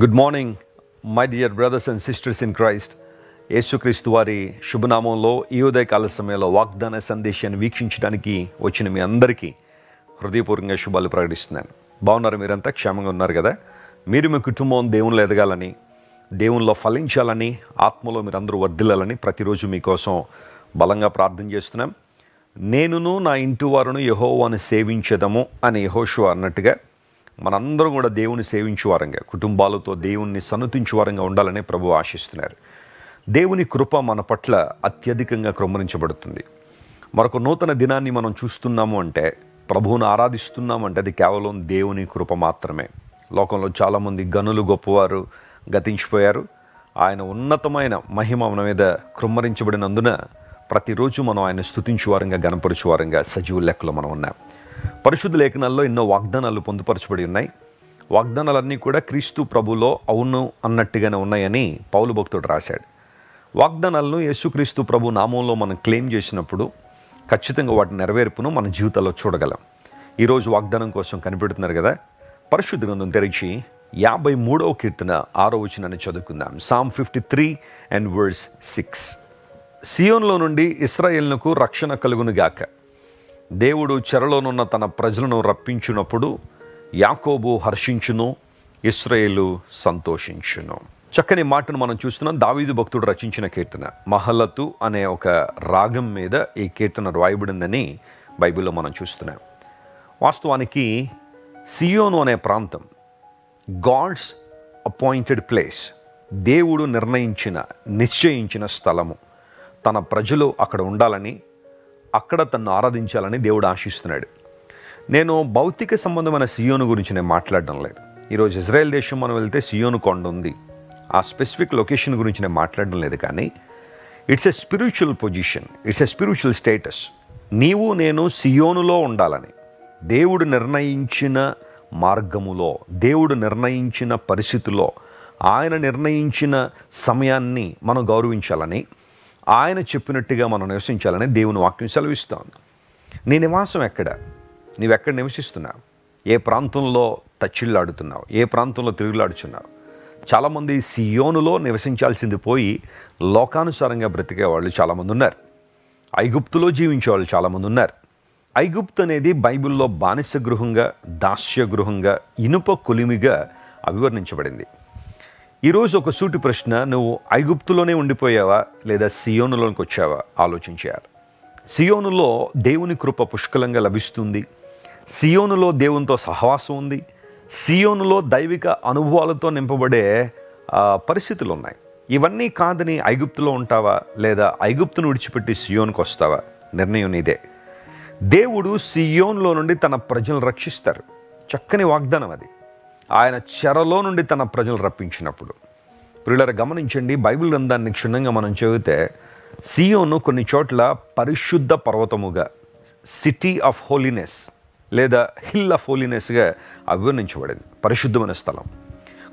Good morning my dear brothers and sisters in Christ. యేసుక్రీస్తు వారి శుభనామంలో ఈ ఉదయకాల సమయంలో వాగ్దాన సందేశాన్ని వీక్షించడానికి వచ్చిన మీ అందరికీ హృదయపూర్వకంగా శుభాలు ప్రకటిస్తున్నాను. బాగున్నారు? మీరంతా క్షేమంగా ఉన్నారు కదా? మీరు మీ కుటుంబం దేవునిలో ఎదగాలని, దేవునిలో ఫలించాలని, ఆత్మలో మీరందరూ వర్ధిల్లాలని ప్రతిరోజు మీకోసం బలంగా ప్రార్థన చేస్తున్నాం. నేనును నా ఇంటి వారును యెహోవాను సేవించెదము అని యెహోషువ అన్నట్టుగా మనందరం కూడా దేవుని సేవించువారంగా, కుటుంబాలతో దేవుణ్ణి సన్నుతించువారంగా ఉండాలని ప్రభువు ఆశిస్తున్నారు. దేవుని కృప మన పట్ల అత్యధికంగా క్రమరించబడుతుంది. మరొక నూతన దినాన్ని మనం చూస్తున్నాము అంటే, ప్రభువును ఆరాధిస్తున్నాము అంటే అది కేవలం దేవుని కృప మాత్రమే. లోకంలో చాలామంది గనులు గొప్పవారు గతించిపోయారు. ఆయన ఉన్నతమైన మహిమ మన మీద కృమ్మరించబడినందున ప్రతిరోజు మనం ఆయన స్తుతించువారంగా, గణపరచువారంగా సజీవ లెక్కలో మనం ఉన్నాం. పరిశుద్ధ లేఖనాల్లో ఎన్నో వాగ్దానాలు పొందుపరచబడి ఉన్నాయి. వాగ్దానాలన్నీ కూడా క్రీస్తు ప్రభులో అవును అన్నట్టుగానే ఉన్నాయని పౌలు భక్తుడు రాశాడు. వాగ్దానాలను యేసుక్రీస్తు ప్రభు నామంలో మనం క్లెయిమ్ చేసినప్పుడు ఖచ్చితంగా వాటి నెరవేర్పును మన జీవితాల్లో చూడగలం. ఈరోజు వాగ్దానం కోసం కనిపెడుతున్నారు కదా? పరిశుద్ధ గ్రంథం తెరిచి 53వ కీర్తన 6వ వచనాన్ని చదువుకుందాం. Psalm 53 and verse 6. సియోనులో నుండి ఇశ్రాయేలునకు రక్షణ కలుగునుగాక. దేవుడు చెరలోనున్న తన ప్రజలను రప్పించినప్పుడు యాకోబు హర్షించును, ఇశ్రాయేలు సంతోషించును. చక్కని మాటను మనం చూస్తున్నాం. దావీదు భక్తుడు రచించిన కీర్తన. మహలతు అనే ఒక రాగం మీద ఈ కీర్తన రాయబడిందని బైబిల్లో మనం చూస్తున్నాం. వాస్తవానికి సియోను అనే ప్రాంతం గాడ్స్ అపాయింటెడ్ ప్లేస్, దేవుడు నిశ్చయించిన స్థలము. తన ప్రజలు అక్కడ ఉండాలని, అక్కడ తన్ను ఆరాధించాలని దేవుడు ఆశిస్తున్నాడు. నేను భౌతిక సంబంధమైన సియోను గురించి నేను మాట్లాడడం లేదు. ఈరోజు ఇజ్రాయెల్ దేశం మనం వెళ్తే సియోను కొండ ఉంది. ఆ స్పెసిఫిక్ లొకేషన్ గురించి నేను మాట్లాడడం లేదు. కానీ it's a spiritual position, it's a spiritual status. నీవు నేను సియోనులో ఉండాలని, దేవుడు నిర్ణయించిన మార్గములో, దేవుడు నిర్ణయించిన పరిస్థితుల్లో, ఆయన నిర్ణయించిన సమయాన్ని మనం గౌరవించాలని, ఆయన చెప్పినట్టుగా మనం నివసించాలని దేవుని వాక్యం సెలవిస్తోంది. నీ నివాసం ఎక్కడ? నీవెక్కడ నివసిస్తున్నావు? ఏ ప్రాంతంలో తచ్చిళ్ళాడుతున్నావు? ఏ ప్రాంతంలో తిరుగులాడుచున్నావు? చాలామంది సియోనులో నివసించాల్సింది పోయి లోకానుసారంగా బ్రతికే వాళ్ళు చాలామంది ఉన్నారు. ఐగుప్తులో జీవించే వాళ్ళు చాలామంది ఉన్నారు. ఐగుప్తు అనేది బైబిల్లో బానిస గృహంగా, దాస్య గృహంగా, ఇనుప కొలిమిగా అభివర్ణించబడింది. ఈరోజు ఒక సూటి ప్రశ్న, నువ్వు ఐగుప్తులోనే ఉండిపోయావా లేదా సియోనులోకి వచ్చావా? ఆలోచించారు. సియోనులో దేవుని కృప పుష్కలంగా లభిస్తుంది. సియోనులో దేవునితో సహవాసం ఉంది. సియోనులో దైవిక అనుభవాలతో నింపబడే పరిస్థితులు ఉన్నాయి. ఇవన్నీ కాదని ఐగుప్తులో ఉంటావా లేదా ఐగుప్తును విడిచిపెట్టి సియోనుకు వస్తావా? నిర్ణయం నీదే. దేవుడు సియోనులో నుండి తన ప్రజలను రక్షిస్తారు. చక్కని వాగ్దానం అది. ఆయన చెరలో నుండి తన ప్రజలు రప్పించినప్పుడు. ప్రియులారా గమనించండి, బైబిల్ గ్రంథాన్ని క్షుణ్ణంగా మనం చదివితే సియోను కొన్ని చోట్ల పరిశుద్ధ పర్వతముగా, సిటీ ఆఫ్ హోలీనెస్ లేదా హిల్ ఆఫ్ హోలీనెస్గా అభివర్ణించబడింది. పరిశుద్ధమైన స్థలం.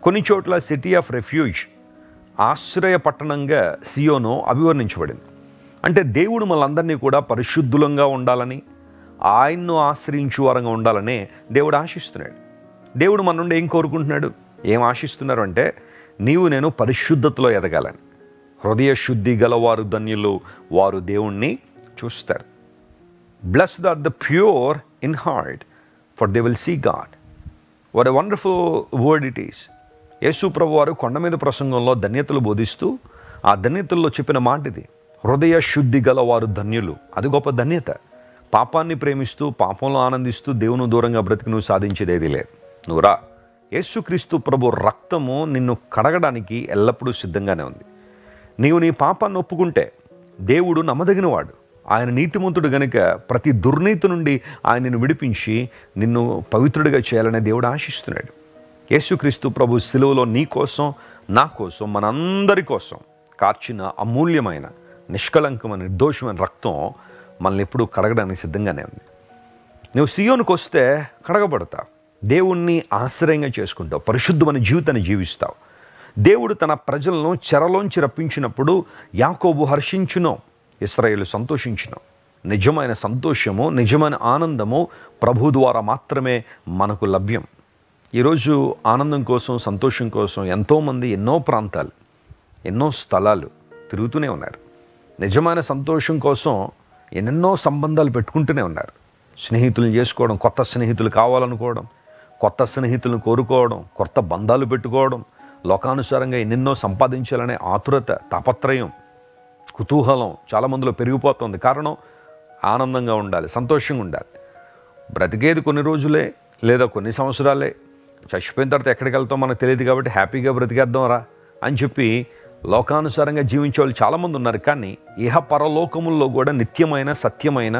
కొన్ని చోట్ల సిటీ ఆఫ్ రెఫ్యూజ్, ఆశ్రయ పట్టణంగా సియోను అభివర్ణించబడింది. అంటే దేవుడు మనందరినీ కూడా పరిశుద్ధులంగా ఉండాలని, ఆయన్ను ఆశ్రయించు వారంగా ఉండాలనే దేవుడు ఆశిస్తున్నాడు. దేవుడు మన నుండి ఏం కోరుకుంటున్నాడు, ఏం ఆశిస్తున్నారు అంటే, నీవు నేను పరిశుద్ధతలో ఎదగాలని. హృదయ శుద్ధి గలవారు ధన్యులు, వారు దేవుణ్ణి చూస్తారు. Blessed are the pure in heart, for they will see God. What a wonderful word it is. Yesu ప్రభు వారు కొండ మీద ప్రసంగంలో ధన్యతలు బోధిస్తూ ఆ ధన్యతల్లో చెప్పిన మాట ఇది. హృదయ శుద్ధి గలవారు ధన్యులు. అది గొప్ప ధన్యత. పాపాన్ని ప్రేమిస్తూ, పాపంలో ఆనందిస్తూ దేవుని దూరంగా బ్రతికి నువ్వు సాధించేదేది లేదు. నువ్వు రా. యేసుక్రీస్తు ప్రభు రక్తము నిన్ను కడగడానికి ఎల్లప్పుడూ సిద్ధంగానే ఉంది. నీవు నీ పాపాన్ని ఒప్పుకుంటే దేవుడు నమ్మదగినవాడు. ఆయన నీతిమంతుడు గనుక ప్రతి దుర్నీతి నుండి ఆయన నిన్ను విడిపించి నిన్ను పవిత్రుడిగా చేయాలనే దేవుడు ఆశిస్తున్నాడు. యేసుక్రీస్తు ప్రభు సిలువలో నీ కోసం, నా కోసం, మనందరి కోసం కార్చిన అమూల్యమైన, నిష్కళంకమైన, నిర్దోషమైన రక్తం మనల్ని ఎప్పుడూ కడగడానికి సిద్ధంగానే ఉంది. నువ్వు సియోనుకు వస్తే కడగబడతావు. దేవుణ్ణి ఆశ్రయంగా చేసుకుంటావు. పరిశుద్ధమైన జీవితాన్ని జీవిస్తావు. దేవుడు తన ప్రజలను చెరలోంచి రప్పించినప్పుడు యాకోబు హర్షించును, ఇశ్రాయేలు సంతోషించును. నిజమైన సంతోషము, నిజమైన ఆనందము ప్రభు ద్వారా మాత్రమే మనకు లభ్యం. ఈరోజు ఆనందం కోసం, సంతోషం కోసం ఎంతోమంది ఎన్నో ప్రాంతాలు, ఎన్నో స్థలాలు తిరుగుతూనే ఉన్నారు. నిజమైన సంతోషం కోసం ఎన్నెన్నో సంబంధాలు పెట్టుకుంటూనే ఉన్నారు. స్నేహితులను చేసుకోవడం, కొత్త స్నేహితులు కావాలనుకోవడం, కొత్త స్నేహితులను కోరుకోవడం, కొత్త బంధాలు పెట్టుకోవడం, లోకానుసారంగా ఎన్నెన్నో సంపాదించాలనే ఆతురత, తాపత్రయం, కుతూహలం చాలామందిలో పెరిగిపోతుంది. కారణం ఆనందంగా ఉండాలి, సంతోషంగా ఉండాలి. బ్రతికేది కొన్ని రోజులే లేదా కొన్ని సంవత్సరాలే, చచ్చిపోయిన తర్వాత ఎక్కడికి వెళ్తాం మనకు తెలియదు కాబట్టి హ్యాపీగా బ్రతికేద్దాం రా అని చెప్పి లోకానుసారంగా జీవించే వాళ్ళు చాలామంది ఉన్నారు. కానీ ఇహ పరలోకముల్లో కూడా నిత్యమైన, సత్యమైన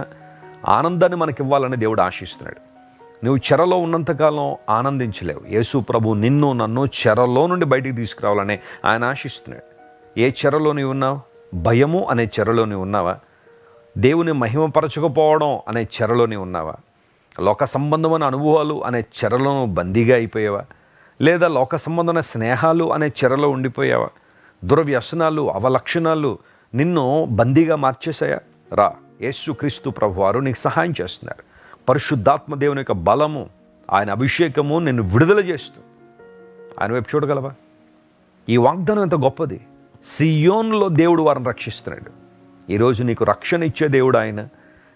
ఆనందాన్ని మనకి ఇవ్వాలని దేవుడు ఆశిస్తున్నాడు. నువ్వు చెరలో ఉన్నంతకాలం ఆనందించలేవు. యేసు ప్రభు నిన్ను నన్ను చెరలో నుండి బయటికి తీసుకురావాలని ఆయన ఆశిస్తున్నాడు. ఏ చెరలో నీవు ఉన్నావు? భయము అనే చెరలో నీవు ఉన్నావా? దేవుని మహిమపరచకపోవడం అనే చెరలో నీవు ఉన్నావా? లోక సంబంధమైన అనుభవాలు అనే చెరలో బందీగా అయిపోయావా? లేదా లోక సంబంధమైన స్నేహాలు అనే చెరలో ఉండిపోయావా? దుర్వ్యసనాలు, అవలక్షణాలు నిన్ను బందీగా మార్చేశాయా? రా, యేసుక్రీస్తు ప్రభువారు నీకు సహాయం చేస్తున్నారు. పరిశుద్ధాత్మ దేవుని యొక్క బలము, ఆయన అభిషేకము నిన్ను విడుదల చేస్తూ ఆయన వైపు చూడగలవా? ఈ వాగ్దానం ఎంత గొప్పది. సియోన్లో దేవుడు వారిని రక్షిస్తున్నాడు. ఈరోజు నీకు రక్షణ ఇచ్చే దేవుడు ఆయన,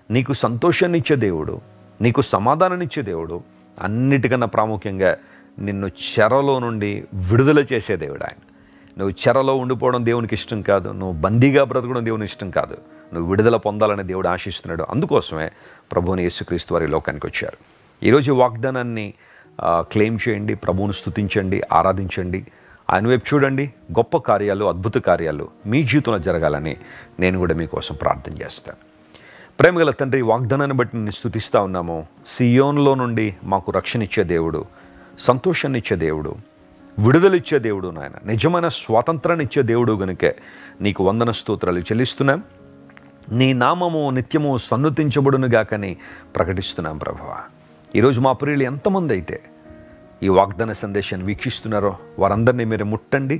నీకు సంతోషాన్ని ఇచ్చే దేవుడు, నీకు సమాధానాన్ని ఇచ్చే దేవుడు, అన్నిటికన్నా ప్రాముఖ్యంగా నిన్ను చెరలో నుండి విడుదల చేసే దేవుడు ఆయన. నువ్వు చెరలో ఉండిపోవడం దేవునికి ఇష్టం కాదు. నువ్వు బందీగా బ్రతకడం దేవునికి ఇష్టం కాదు. నువ్వు విడుదల పొందాలని దేవుడు ఆశిస్తున్నాడు. అందుకోసమే ప్రభువుని యేసుక్రీస్తు వారి లోకానికి వచ్చారు. ఈరోజు వాగ్దానాన్ని క్లెయిమ్ చేయండి, ప్రభువును స్తుతించండి, ఆరాధించండి, ఆయన వైపు చూడండి. గొప్ప కార్యాలు, అద్భుత కార్యాలు మీ జీవితంలో జరగాలని నేను కూడా మీకోసం ప్రార్థన చేస్తాను. ప్రేమగల తండ్రి, వాగ్దానాన్ని బట్టి నేను స్తుతిస్తూ ఉన్నాము. సియోన్లో నుండి మాకు రక్షణ ఇచ్చే దేవుడు, సంతోషాన్ని ఇచ్చే దేవుడు, విడుదలిచ్చే దేవుడు నాయన, నిజమైన స్వాతంత్రాన్ని ఇచ్చే దేవుడు గనుకే నీకు వందన స్తోత్రాలు చెల్లిస్తున్నాం. నీ నామము నిత్యము సన్నుతించబడునుగాకని ప్రకటిస్తున్నాం ప్రభువా. ఈరోజు మా ప్రియులు ఎంతమంది అయితే ఈ వాగ్దాన సందేశాన్ని వీక్షిస్తున్నారో వారందరినీ మీరు ముట్టండి,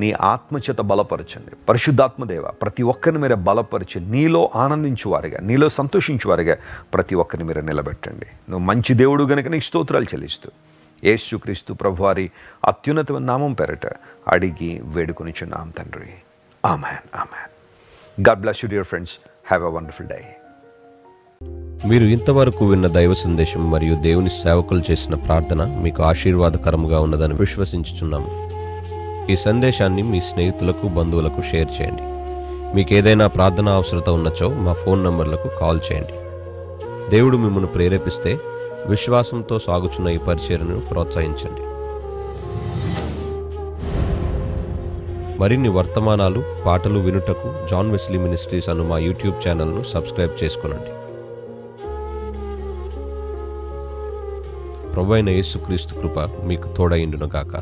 నీ ఆత్మచేత బలపరచండి. పరిశుద్ధాత్మదేవ, ప్రతి ఒక్కరిని మీరు బలపరిచి నీలో ఆనందించువారుగా, నీలో సంతోషించువారుగా ప్రతి ఒక్కరిని మీరు నిలబెట్టండి. నువ్వు మంచి దేవుడు గనుక నీకు స్తోత్రాలు చెల్లిస్తూ యేసుక్రీస్తు ప్రభువారి అత్యున్నతమైన నామం పేరట అడిగి వేడుకొనిచున్నాం తండ్రి. Amen, amen. God bless you dear friends. Have a wonderful day. మీరు ఇంతవరకు విన్న దైవ సందేశం మరియు దేవుని సేవకులు చేసిన ప్రార్థన మీకు ఆశీర్వాదకరముగా ఉన్నదని విశ్వసించుచున్నాము. ఈ సందేశాన్ని మీ స్నేహితులకు, బంధువులకు షేర్ చేయండి. మీకు ఏదైనా ప్రార్థన అవసరత ఉన్నచో మా ఫోన్ నంబర్లకు కాల్ చేయండి. దేవుడు మిమ్మల్ని ప్రేరేపిస్తే విశ్వాసంతో సాగుచున్న ఈ పరిచర్యను ప్రోత్సహించండి. మరిన్ని వర్తమానాలు, పాటలు వినుటకు జాన్ వెస్లీ మినిస్ట్రీస్ అను మా యూట్యూబ్ ఛానల్ను సబ్స్క్రైబ్ చేసుకొనండి. ప్రభువైన యేసుక్రీస్తు కృప మీకు తోడైండును గాక.